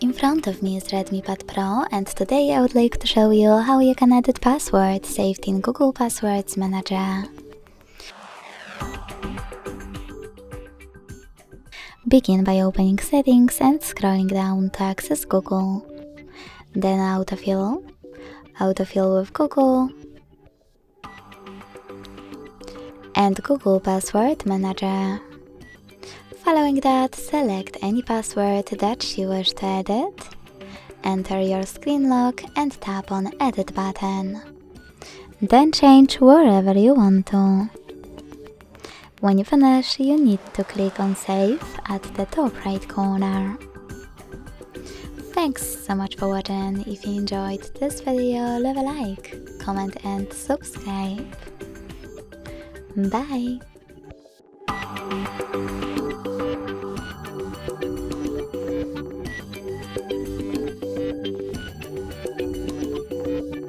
In front of me is Redmi Pad Pro, and today I would like to show you how you can edit passwords saved in Google Passwords Manager. Begin by opening Settings and scrolling down to access Google. Then Autofill with Google, and Google Password Manager. Following that, select any password that you wish to edit, enter your screen lock and tap on Edit button. Then change wherever you want to. When you finish, you need to click on Save at the top right corner. Thanks so much for watching. If you enjoyed this video, leave a like, comment and subscribe. Bye!